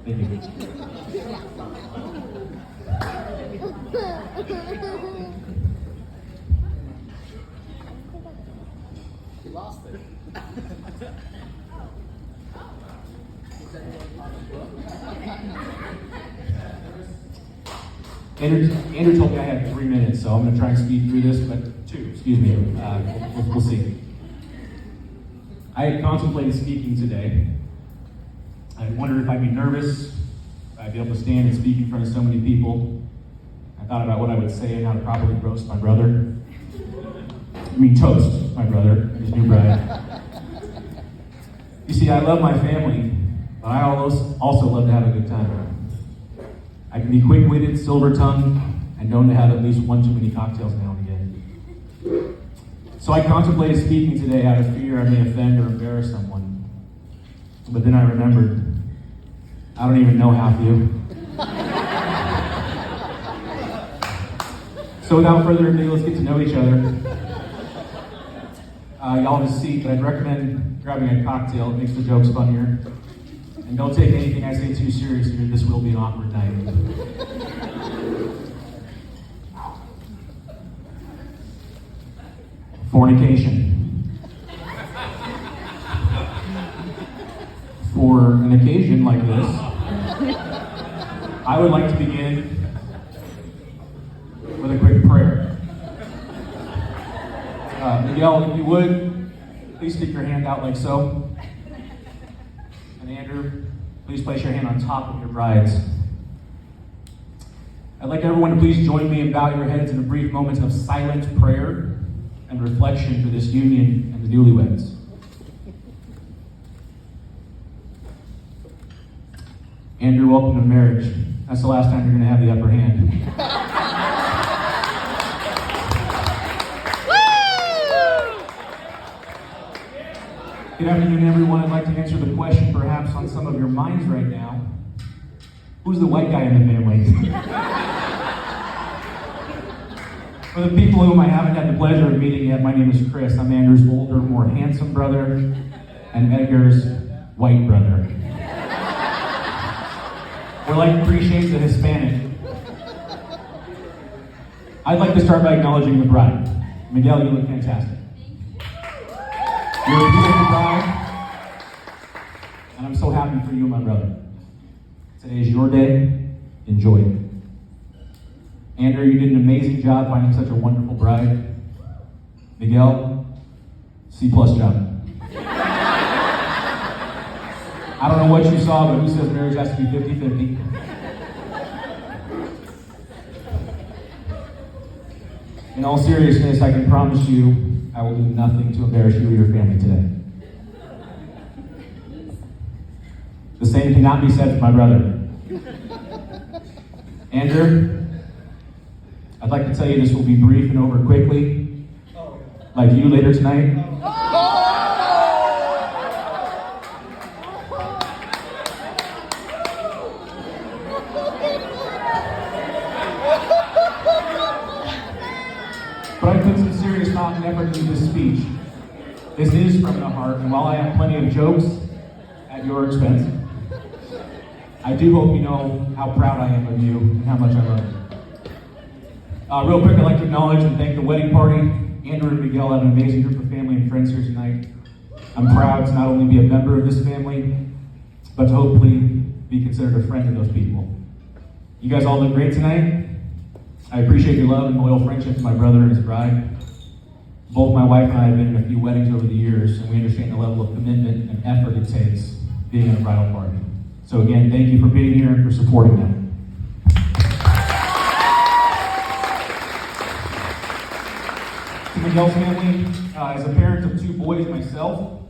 Thank you. You lost it. Andrew told me I had 3 minutes, so I'm going to try and speed through this, but 2, excuse me. We'll see. I had contemplated speaking today. I wondered if I'd be nervous, if I'd be able to stand and speak in front of so many people. I thought about what I would say and how to properly roast my brother. Toast my brother, his new bride. You see, I love my family, but I also love to have a good time. I can be quick-witted, silver-tongued, and known to have at least one too many cocktails now and again. So I contemplated speaking today out of fear I may offend or embarrass someone. But then I remembered, I don't even know half of you. So without further ado, let's get to know each other. Y'all have a seat, but I'd recommend grabbing a cocktail. It makes the jokes funnier. And don't take anything I say too seriously, or this will be an awkward night. Fornication. For an occasion like this, I would like to begin with a quick prayer. Miguel, if you would, please stick your hand out like so. And Andrew, please place your hand on top of your brides. I'd like everyone to please join me and bow your heads in a brief moment of silent prayer and reflection for this union and the newlyweds. Andrew, welcome to marriage. That's the last time you're going to have the upper hand. Good afternoon, everyone. I'd like to answer the question perhaps on some of your minds right now. Who's the white guy in the family? For the people whom I haven't had the pleasure of meeting yet, my name is Chris. I'm Andrew's older, more handsome brother, and Edgar's white brother. We're like 3 shades of Hispanic. I'd like to start by acknowledging the bride. Miguel, you look fantastic. You're a beautiful bride, and I'm so happy for you and my brother. Today is your day. Enjoy it. Andrew, you did an amazing job finding such a wonderful bride. Miguel, C+ job. I don't know what you saw, but who says marriage has to be 50-50? In all seriousness, I can promise you I will do nothing to embarrass you or your family today. The same cannot be said for my brother. Andrew, I'd like to tell you this will be brief and over quickly, like you later tonight. But I put some serious thought and effort into this speech. This is from the heart, and while I have plenty of jokes at your expense, I do hope you know how proud I am of you and how much I love you. Real quick, I'd like to acknowledge and thank the wedding party. Andrew and Miguel have an amazing group of family and friends here tonight. I'm proud to not only be a member of this family, but to hopefully be considered a friend of those people. You guys all look great tonight. I appreciate your love and loyal friendship to my brother and his bride. Both my wife and I have been in a few weddings over the years, and we understand the level of commitment and effort it takes being in a bridal party. So again, thank you for being here and for supporting them. To Miguel's family, as a parent of 2 boys myself,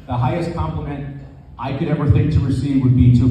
the highest compliment I could ever think to receive would be to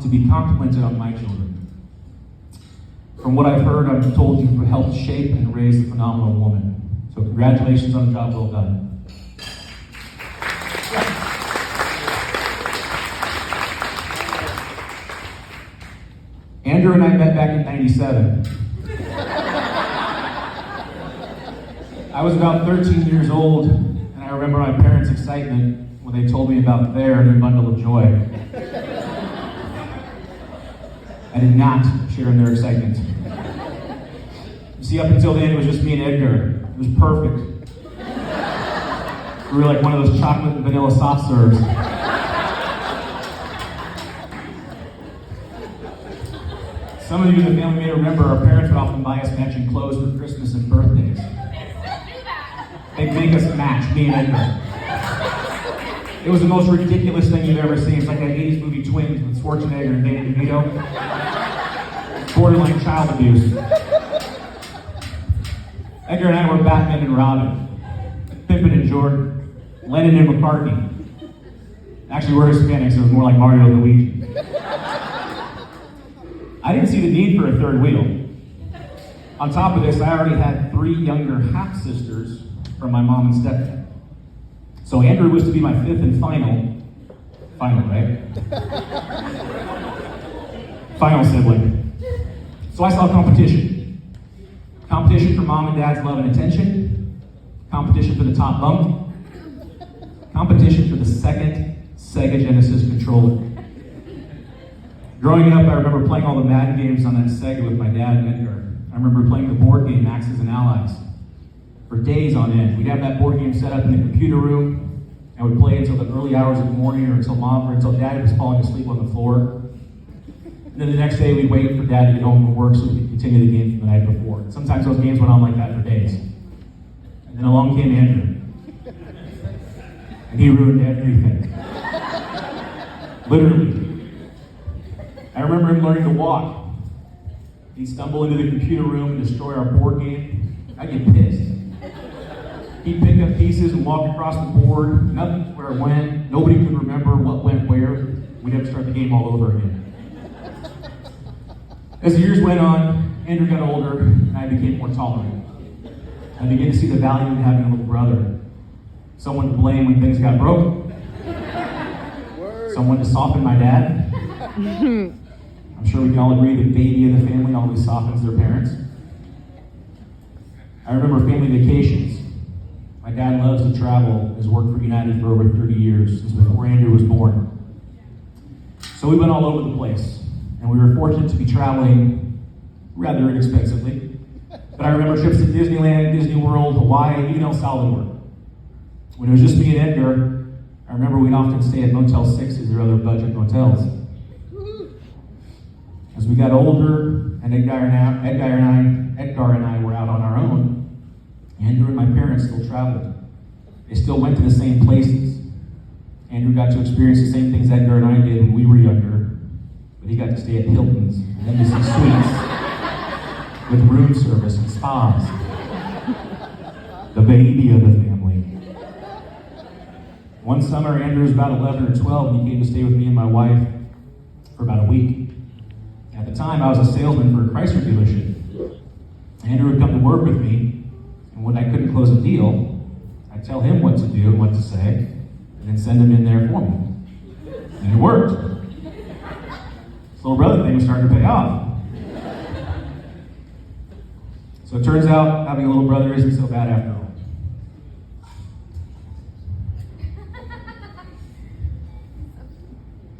be complimented on my children. From what I've heard, I'm told you've helped shape and raise a phenomenal woman. So congratulations on a job well done. Andrew and I met back in '97. I was about 13 years old, and I remember my parents' excitement when they told me about their new bundle of joy. I did not share in their excitement. You see, up until then, it was just me and Edgar. It was perfect. We were like one of those chocolate and vanilla soft serves. Some of you in the family may remember our parents would often buy us matching clothes for Christmas and birthdays. They'd make us match, me and Edgar. It was the most ridiculous thing you've ever seen. It's like that 80s movie Twins with Schwarzenegger and Danny DeVito. Borderline child abuse. Edgar and I were Batman and Robin, Pippin and Jordan, Lennon and McCartney. Actually, we're Hispanic, so it was more like Mario and Luigi. I didn't see the need for a third wheel. On top of this, I already had 3 younger half-sisters from my mom and stepdad. So Andrew was to be my 5th and final, right? Final sibling. So I saw competition. Competition for mom and dad's love and attention. Competition for the top bunk. Competition for the second Sega Genesis controller. Growing up, I remember playing all the Madden games on that Sega with my dad and Edgar. I remember playing the board game Axis and Allies for days on end. We'd have that board game set up in the computer room, and we'd play until the early hours of the morning or until dad was falling asleep on the floor. And then the next day, we'd wait for dad to get home from work so we could continue the game from the night before. Sometimes those games went on like that for days. And then along came Andrew. And he ruined everything. Literally. I remember him learning to walk. He'd stumble into the computer room and destroy our board game. I'd get pissed. He'd pick up pieces and walk across the board. Nothing where it went. Nobody could remember what went where. We'd have to start the game all over again. As the years went on, Andrew got older, and I became more tolerant. I began to see the value in having a little brother. Someone to blame when things got broken. Someone to soften my dad. I'm sure we can all agree the baby of the family always softens their parents. I remember family vacations. My dad loves to travel, has worked for United for over 30 years, since before Andrew was born. So we went all over the place, and we were fortunate to be traveling rather inexpensively. But I remember trips to Disneyland, Disney World, Hawaii, even El Salvador. When it was just me and Edgar, I remember we'd often stay at Motel 6s or other budget motels. As we got older, and Edgar and I were out on our own, Andrew and my parents still traveled. They still went to the same places. Andrew got to experience the same things Edgar and I did when we were younger, but he got to stay at Hilton's and Embassy Suites with room service and spas. The baby of the family. One summer, Andrew was about 11 or 12, and he came to stay with me and my wife for about a week. At the time, I was a salesman for a Chrysler dealership. Andrew would come to work with me, and when I couldn't close a deal, I'd tell him what to do and what to say, and then send him in there for me. And it worked. This little brother thing was starting to pay off. So it turns out having a little brother isn't so bad after all.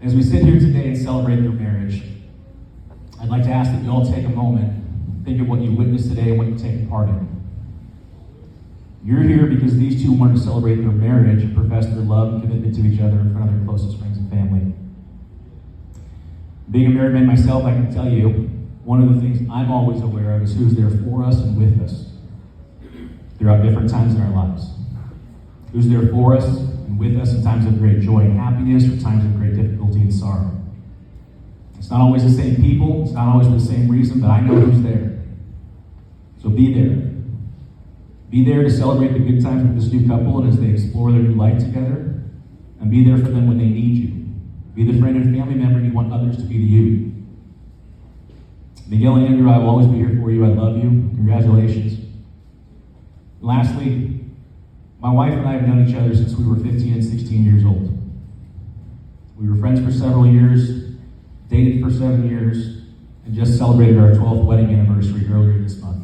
As we sit here today and celebrate your marriage, I'd like to ask that you all take a moment, think of what you witnessed today and what you've taken part in. You're here because these two wanted to celebrate their marriage and profess their love and commitment to each other in front of their closest friends and family. Being a married man myself, I can tell you, one of the things I'm always aware of is who's there for us and with us throughout different times in our lives. Who's there for us and with us in times of great joy and happiness or times of great difficulty and sorrow. It's not always the same people, it's not always for the same reason, but I know who's there. So be there. Be there to celebrate the good times with this new couple and as they explore their new life together. And be there for them when they need you. Be the friend and family member you want others to be to you. Miguel and Andrew, I will always be here for you. I love you. Congratulations. Lastly, my wife and I have known each other since we were 15 and 16 years old. We were friends for several years, dated for 7 years, and just celebrated our 12th wedding anniversary earlier this month.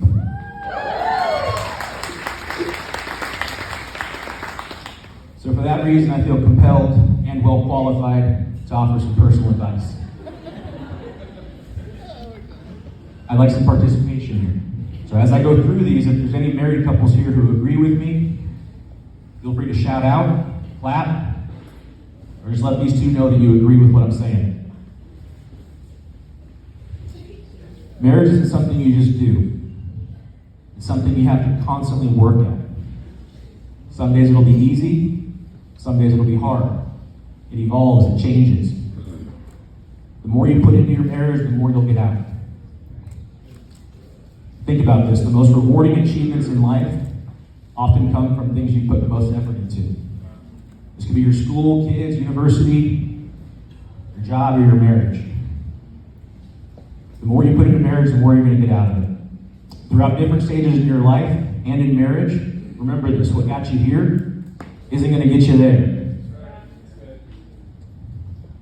So for that reason, I feel compelled and well qualified to offer some personal advice. I'd like some participation here. So as I go through these, if there's any married couples here who agree with me, feel free to shout out, clap, or just let these two know that you agree with what I'm saying. Marriage isn't something you just do. It's something you have to constantly work at. Some days it'll be easy, some days it'll be hard. It evolves, it changes. The more you put into your marriage, the more you'll get out. Think about this. The most rewarding achievements in life often come from things you put the most effort into. This could be your school, kids, university, your job, or your marriage. The more you put into marriage, the more you're going to get out of it. Throughout different stages in your life and in marriage, remember this, what got you here isn't going to get you there.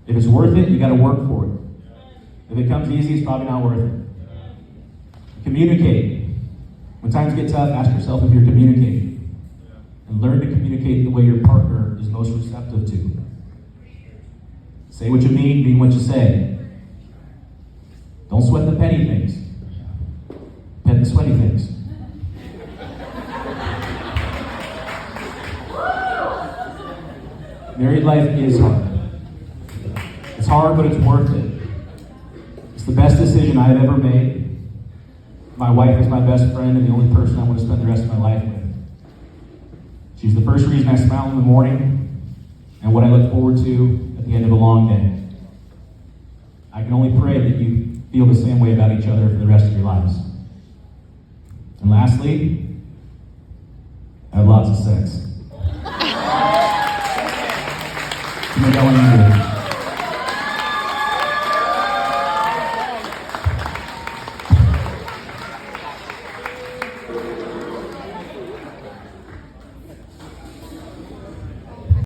If it's worth it, you got to work for it. If it comes easy, it's probably not worth it. Communicate. When times get tough, ask yourself if you're communicating. And learn to communicate the way your partner is most receptive to. Say what you mean what you say. Don't sweat the petty things. Pet the sweaty things. Married life is hard. It's hard, but it's worth it. It's the best decision I've ever made. My wife is my best friend and the only person I want to spend the rest of my life with. She's the first reason I smile in the morning and what I look forward to at the end of a long day. I can only pray that you feel the same way about each other for the rest of your lives. And lastly, have lots of sex. You know what you do.